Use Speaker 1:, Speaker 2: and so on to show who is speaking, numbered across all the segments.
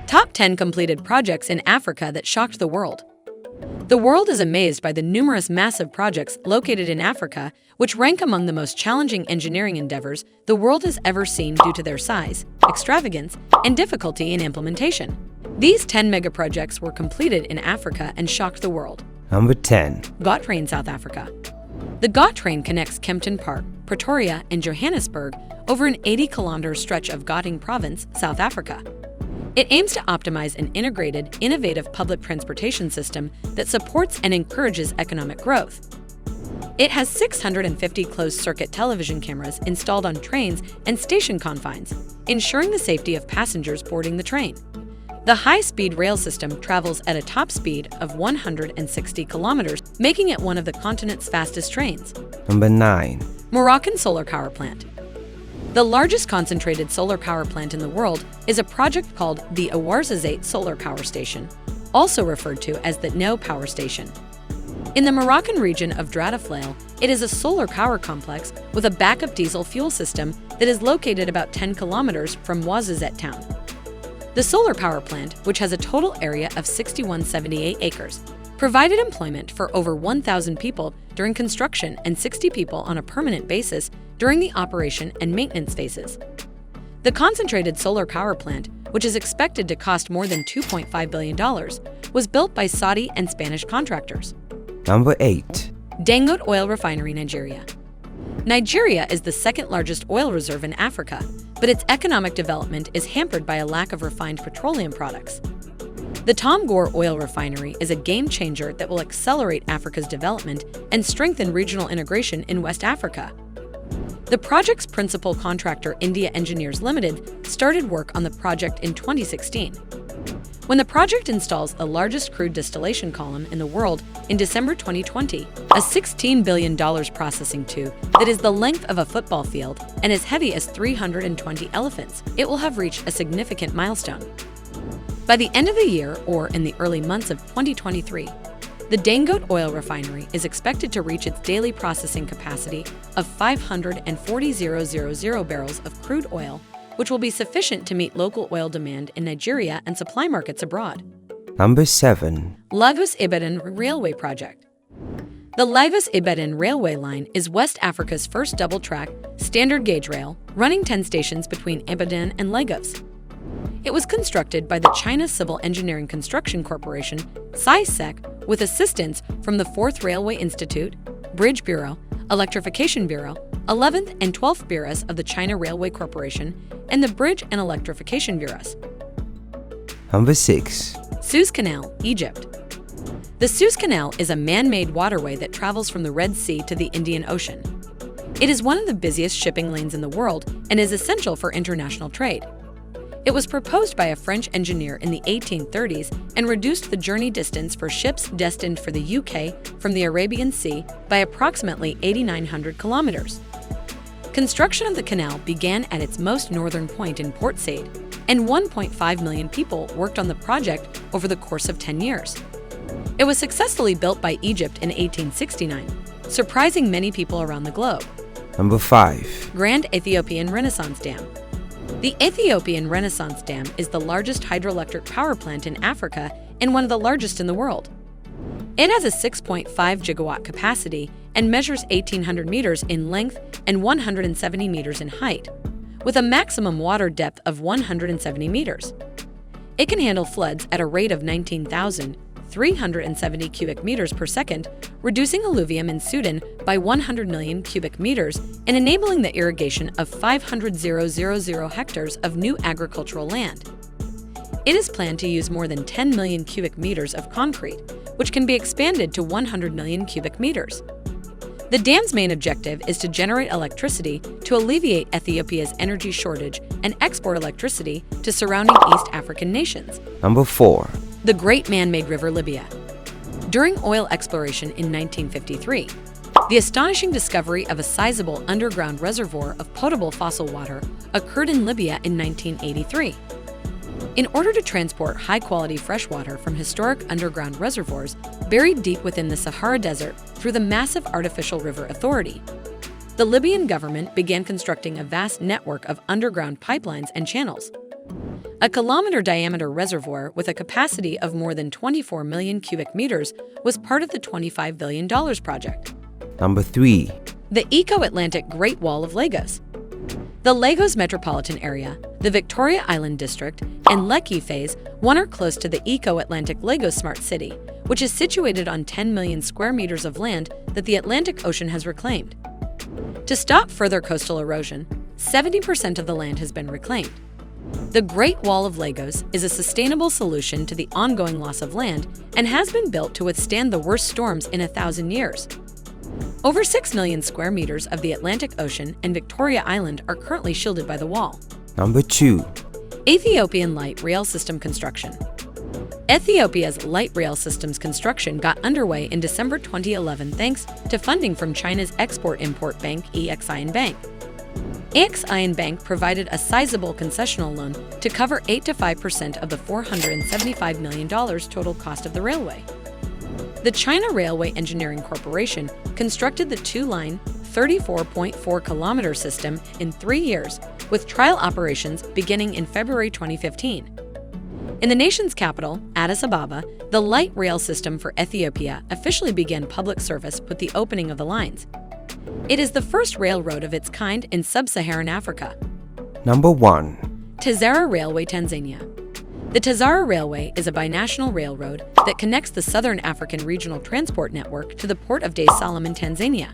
Speaker 1: Top 10 completed projects in Africa that shocked the world. The world is amazed by the numerous massive projects located in Africa, which rank among the most challenging engineering endeavors the world has ever seen due to their size, extravagance, and difficulty in implementation. These 10 megaprojects were completed in Africa and shocked the world.
Speaker 2: Number 10.
Speaker 1: Gautrain, South Africa. The Gautrain connects Kempton Park, Pretoria, and Johannesburg over an 80-kilometer stretch of Gauteng Province, South Africa. It aims to optimize an integrated, innovative public transportation system that supports and encourages economic growth. It has 650 closed-circuit television cameras installed on trains and station confines, ensuring the safety of passengers boarding the train. The high-speed rail system travels at a top speed of 160 kilometers, making it one of the continent's fastest trains.
Speaker 2: Number 9.
Speaker 1: Moroccan Solar Power Plant. The largest concentrated solar power plant in the world is a project called the Ouarzazate Solar Power Station, also referred to as the No Power Station. In the Moroccan region of Dratiflail, it is a solar power complex with a backup diesel fuel system that is located about 10 kilometers from Ouarzazate town. The solar power plant, which has a total area of 6,178 acres, provided employment for over 1,000 people during construction and 60 people on a permanent basis during the operation and maintenance phases. The concentrated solar power plant, which is expected to cost more than $2.5 billion, was built by Saudi and Spanish contractors.
Speaker 2: Number 8.
Speaker 1: Dangote Oil Refinery, Nigeria. Nigeria is the second largest oil reserve in Africa, but its economic development is hampered by a lack of refined petroleum products. The Tom Gore Oil Refinery is a game changer that will accelerate Africa's development and strengthen regional integration in West Africa. The project's principal contractor, India Engineers Limited, started work on the project in 2016. When the project installs the largest crude distillation column in the world in December 2020, a $16 billion processing tube that is the length of a football field and as heavy as 320 elephants, it will have reached a significant milestone. By the end of the year, or in the early months of 2023, the Dangote Oil Refinery is expected to reach its daily processing capacity of 540,000 barrels of crude oil, which will be sufficient to meet local oil demand in Nigeria and supply markets abroad.
Speaker 2: Number 7.
Speaker 1: Lagos-Ibadan Railway Project. The Lagos-Ibadan railway line is West Africa's first double-track, standard-gauge rail, running 10 stations between Ibadan and Lagos. It was constructed by the China Civil Engineering Construction Corporation, CISEC, with assistance from the 4th Railway Institute, Bridge Bureau, Electrification Bureau, 11th and 12th Bureaus of the China Railway Corporation, and the Bridge and Electrification Bureaus.
Speaker 2: Number 6.
Speaker 1: Suez Canal, Egypt. The Suez Canal is a man-made waterway that travels from the Red Sea to the Indian Ocean. It is one of the busiest shipping lanes in the world and is essential for international trade. It was proposed by a French engineer in the 1830s and reduced the journey distance for ships destined for the UK from the Arabian Sea by approximately 8,900 kilometers. Construction of the canal began at its most northern point in Port Said, and 1.5 million people worked on the project over the course of 10 years. It was successfully built by Egypt in 1869, surprising many people around the globe.
Speaker 2: Number 5.
Speaker 1: Grand Ethiopian Renaissance Dam. The Ethiopian Renaissance Dam is the largest hydroelectric power plant in Africa and one of the largest in the world. It has a 6.5 gigawatt capacity and measures 1,800 meters in length and 170 meters in height, with a maximum water depth of 170 meters. It can handle floods at a rate of 19,370 cubic meters per second, reducing alluvium in Sudan by 100 million cubic meters and enabling the irrigation of 500,000 hectares of new agricultural land. It is planned to use more than 10 million cubic meters of concrete, which can be expanded to 100 million cubic meters. The dam's main objective is to generate electricity to alleviate Ethiopia's energy shortage and export electricity to surrounding East African nations.
Speaker 2: Number 4.
Speaker 1: The Great Man-Made River, Libya. During oil exploration in 1953, the astonishing discovery of a sizable underground reservoir of potable fossil water occurred in Libya in 1983. In order to transport high-quality fresh water from historic underground reservoirs buried deep within the Sahara Desert through the massive Artificial River Authority, the Libyan government began constructing a vast network of underground pipelines and channels. A kilometer-diameter reservoir with a capacity of more than 24 million cubic meters was part of the $25 billion project.
Speaker 2: Number 3.
Speaker 1: The Eco-Atlantic Great Wall of Lagos. The Lagos metropolitan area, the Victoria Island District, and Lekki Phase 1 are close to the Eco-Atlantic Lagos Smart City, which is situated on 10 million square meters of land that the Atlantic Ocean has reclaimed. To stop further coastal erosion, 70% of the land has been reclaimed. The Great Wall of Lagos is a sustainable solution to the ongoing loss of land and has been built to withstand the worst storms in 1,000 years. Over 6 million square meters of the Atlantic Ocean and Victoria Island are currently shielded by the wall.
Speaker 2: Number 2.
Speaker 1: Ethiopian Light Rail System Construction. Ethiopia's light rail systems construction got underway in December 2011 thanks to funding from China's export-import bank EXIM Bank. EXIM Bank provided a sizable concessional loan to cover 8 to 5% of the $475 million total cost of the railway. The China Railway Engineering Corporation constructed the two-line, 34.4-kilometer system in 3 years, with trial operations beginning in February 2015. In the nation's capital, Addis Ababa, the light rail system for Ethiopia officially began public service with the opening of the lines. It is the first railroad of its kind in sub-Saharan Africa.
Speaker 2: Number 1.
Speaker 1: Tazara Railway, Tanzania. The Tazara Railway is a binational railroad that connects the Southern African Regional Transport Network to the port of Dar es Salaam in Tanzania.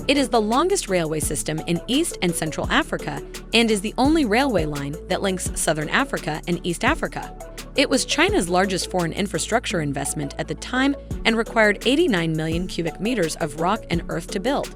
Speaker 1: It is the longest railway system in East and Central Africa and is the only railway line that links Southern Africa and East Africa. It was China's largest foreign infrastructure investment at the time and required 89 million cubic meters of rock and earth to build.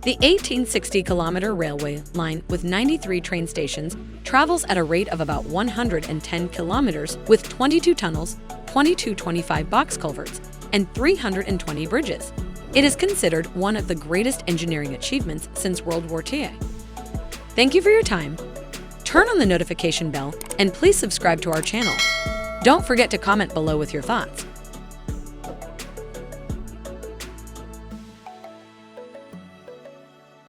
Speaker 1: The 1860-kilometer railway line with 93 train stations travels at a rate of about 110 kilometers with 22 tunnels, 22 25-box culverts, and 320 bridges. It is considered one of the greatest engineering achievements since World War II. Thank you for your time. Turn on the notification bell and please subscribe to our channel. Don't forget to comment below with your thoughts.